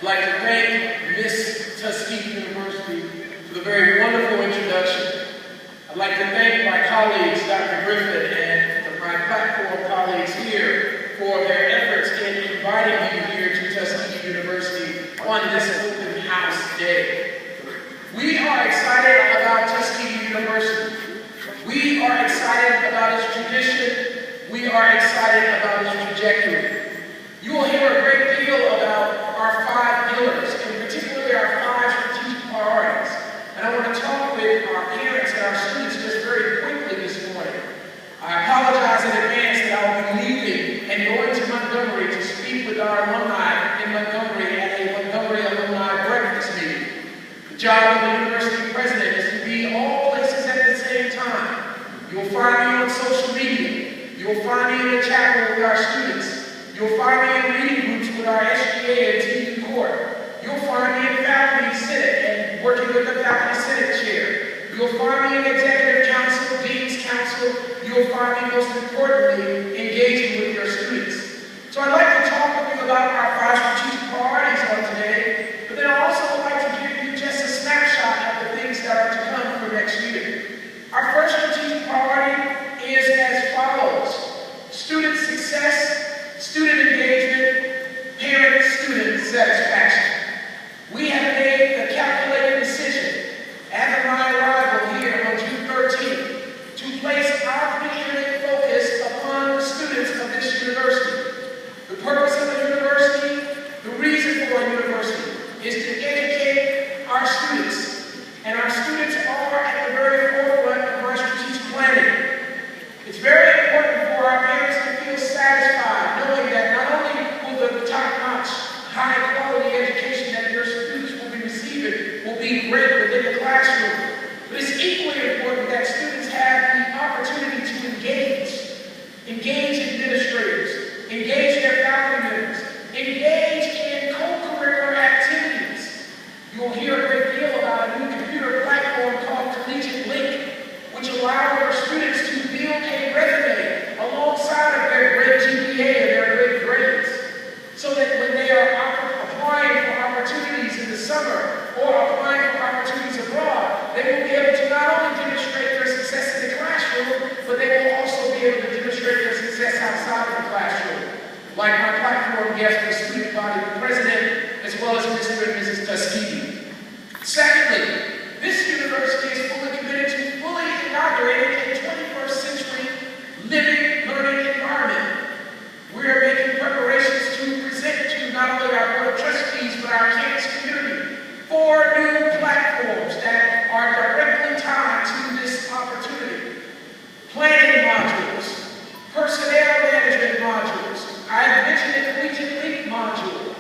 I'd like to thank Miss Tuskegee University for the very wonderful introduction. I'd like to thank my colleagues, Dr. Griffin, and my platform colleagues here for their efforts in inviting you here to Tuskegee University on this open house day. We are excited about Tuskegee University. We are excited about its tradition. We are excited about its trajectory. You will hear a great deal about our 5 pillars, and particularly our 5 strategic priorities. And I want to talk with our parents and our students just very quickly this morning. I apologize in advance that I will be leaving and going to Montgomery to speak with our alumni in Montgomery at a Montgomery alumni breakfast meeting. The job of the university president is to be all places at the same time. You'll find me on social media. You'll find me in the chapel with our students. You'll find me in reading groups with our SGA and TV court. You'll find me in faculty senate and working with the faculty senate chair. You'll find me in executive council, dean's council. You'll find me, most importantly, engaging with your students. So I'd like to talk with you about our 5 strategic priorities on today, but then I also would like to give you just a snapshot of the things that are to come for next year. Our first strategic priority is as follows: student success, student engagement, parent-student satisfaction. We have made the calculated decision at my arrival here on June 13th to place our preeminent focus upon the students of this university. The purpose of the university, the reason for a university, is to educate our students. And our students are at the very forefront of our strategic planning. It's very important for our parents to feel satisfied knowing that not only will the top-notch, high-quality education that your students will be receiving will be great within the classroom, but it's equally important that students have the opportunity to engage administrators, engage their faculty members, engage in co-curricular activities. You'll hear a great deal about a new computer platform called Collegiate Link, which allows our students to build a resume alongside of their great GPA and their great grades, so that when they are applying for opportunities in the summer or applying for opportunities abroad, they will be able to not only demonstrate their success in the classroom, but they will also be able to demonstrate their success outside of the classroom. Like my platform guest, the student body president, as well as Mr. and Mrs. Tuskegee. Secondly, this university is fully committed to fully inaugurating a 21st century living, learning environment. We are making preparations to present to not only our board of trustees, but our campus community 4 new platforms that are directly tied to this opportunity. Planning modules, personnel management modules, I have mentioned the Collegiate Link module,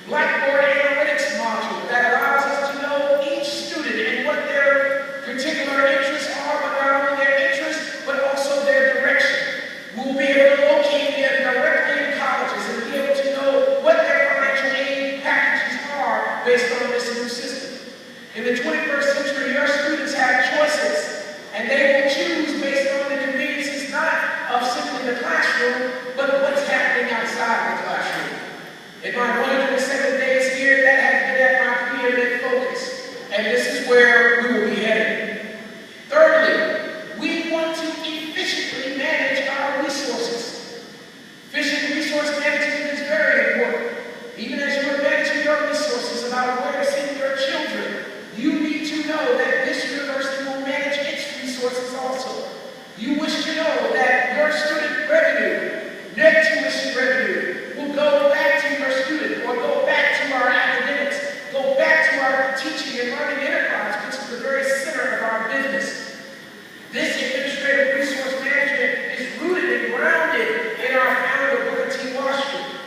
Blackboard analytics module that allows us to know each student and what their particular interests are, but not only their interests, but also their direction. We'll be able to locate them directly in colleges and be able to know what their financial aid packages are based on this new system. In the 21st century, your students have choices, and they will choose based on the conveniences not of simply the classroom, but what's happening outside the classroom. In my 107 days here, that has been at my preeminent focus, and this is where we will be headed. Thirdly, we want to efficiently manage our resources. Efficient resource management is very important. Even as you are managing your resources about where to send your children, you need to know that this university will manage its resources also. You wish to know that your student revenue, net tuition revenue, will go back to your student, or go back to our academics, go back to our teaching and learning enterprise, which is the very center of our business. This administrative resource management is rooted and grounded in our founder, Booker T. Washington.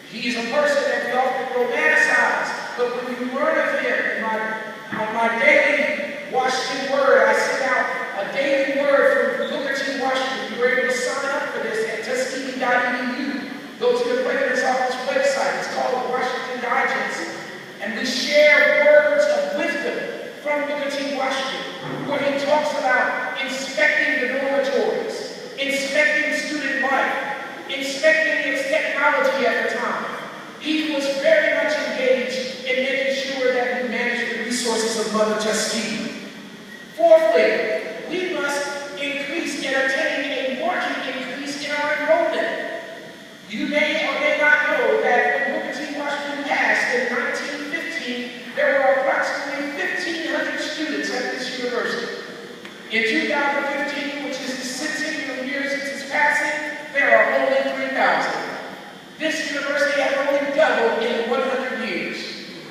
He is a person that we often romanticize, but when you learn of him, on my daily Washington Word, I send out a daily word from Booker T. Washington. You were able to sign up for this at Tuskegee.edu. Go to the President's Office website. It's called the Washington Digest. And we share words of wisdom from Booker T. Washington, where he talks about inspecting the dormitories, inspecting student life, inspecting its technology at the time. He was very much engaged his mother Tuskegee. Fourthly, we must increase and obtain a marked increase in our enrollment. You may or may not know that when Booker T. Washington passed in 1915, there were approximately 1,500 students at this university. In 2015, which is the centennial year since its passing, there are only 3,000. This university has only doubled in 100 years.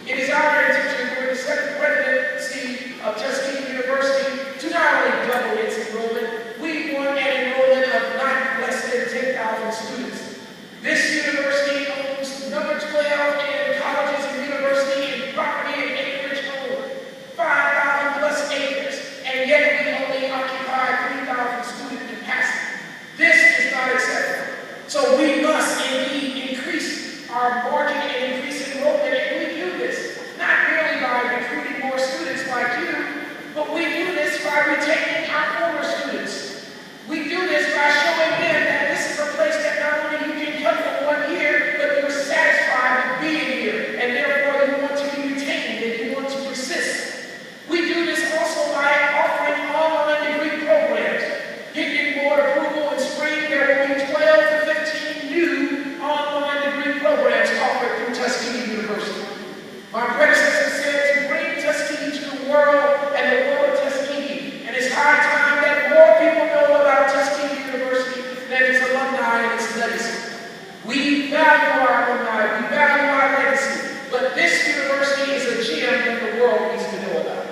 It is our intention during the second presidency of Tuskegee University to not only double its enrollment, we want an enrollment of not less than 10,000 students. This university owns number 12 in colleges and university and property and acreage owned, 5,000 plus acres, and yet we only occupy 3,000 student capacity. This is not acceptable. So we must indeed increase our market and increase enrollment, and we do this not merely by recruiting more students like you, but we do this by retaining our former students. We do this by showing them that this is a place that not only you can come for 1 year, but you're satisfied with being here, and therefore you want to be retained and you want to persist. We do this also by offering online degree programs. Getting board approval in spring, there will be 12 to 15 new online degree programs offered through Tuskegee University. My predecessor said to bring Tuskegee to the world and the world of Tuskegee, and it's high time that more people know about Tuskegee University than its alumni and its legacy. We value our alumni, we value our legacy, but this university is a gem that the world needs to know about.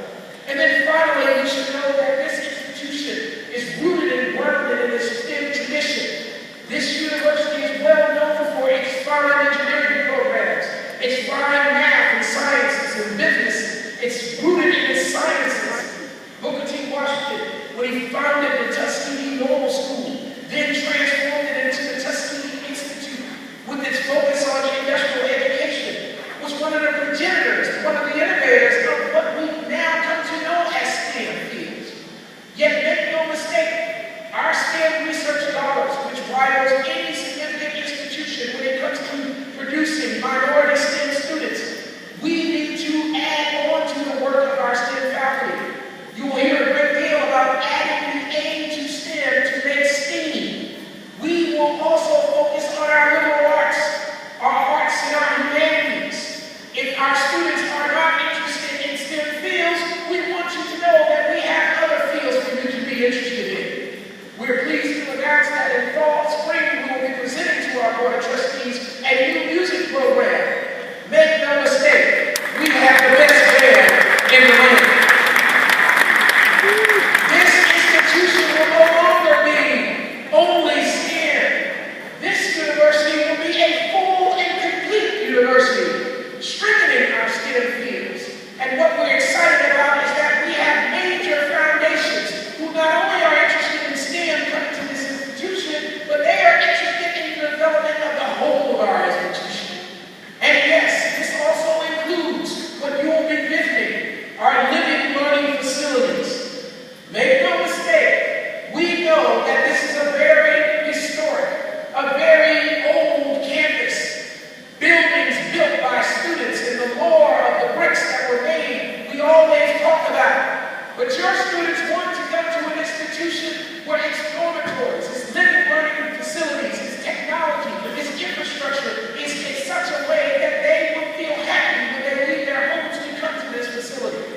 And then finally, we should know that this institution is rooted and grounded in its STEM tradition. This university is well known for its fine engineering programs, its fine math and sciences and business. It's rooted in its sciences. Booker T. Washington, when he founded the Tuskegee Normal School, then transformed it into the Tuskegee Institute with its focus on industrial education, was one of the progenitors, one of the innovators of what we now come to know as STEM fields. Yet make no mistake, our STEM research dollars, which rivals any significant institution when it comes to producing minority STEM students, we need to add on to the work of our STEM faculty. You will hear a great deal about adding the A to STEM to make STEAM. We will also focus on our liberal arts and our humanities. If our students are not interested in STEM fields, we want you to know that we have other fields for you to be interested in. We're pleased to announce that in fall, spring, we will be presenting to our Board of Trustees a new music program. Make no mistake, we have the best band in the land. This institution will no longer be only STEM. This university will be a full and complete university, strengthening our STEM fields. And what we're excited about is that we have major foundations who not only are interested in STEM coming to this institution, but they are interested in the development of the whole of our institution. And yes, this also includes what you will be visiting, our living learning facilities. Make no mistake, we know that this is a very historic, a very old campus. Buildings built by students and the lore of the bricks that were made, we always talk about. But your students want to come to an institution where its dormitories, its living learning facilities, its technology, its infrastructure is in such a way that they will feel happy when they leave their homes to come to this facility.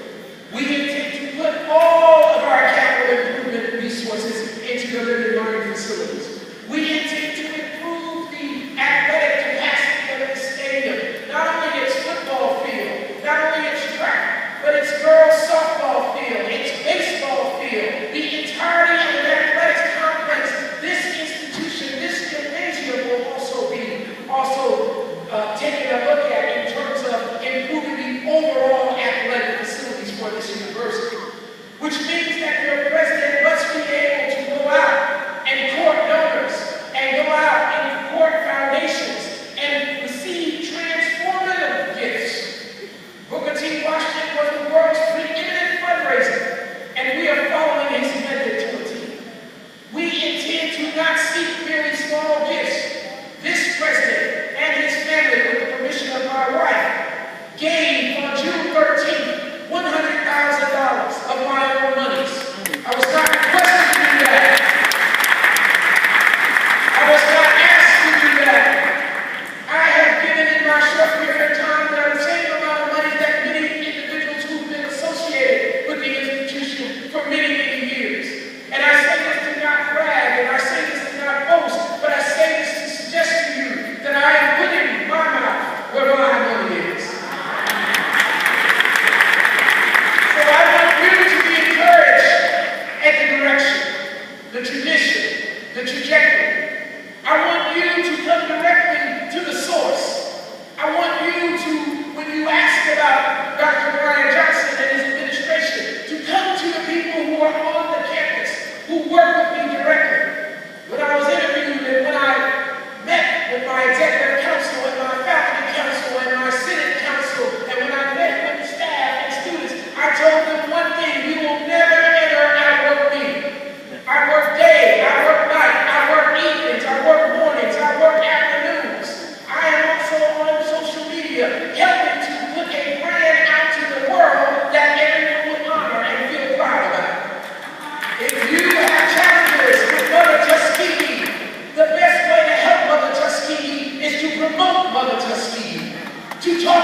We intend to put all of our capital improvement resources into the living learning facilities. We intend to improve the athletic capacity of this stadium, not only its football field, not only its track, but its girls' softball field, its baseball field, the entirety of the athletics complex. This institution, this gymnasium will also be taken a look at in terms of improving the overall athletic facilities for this university, which means that your president must be able to go out and court donors and go out and court foundations and receive transformative gifts. Booker T. Washington was the world's preeminent fundraiser, and we are following his method to a T. We intend to not seek merely small gifts. This president and his family, with the permission of my wife, gave on June 13th $100,000 She taught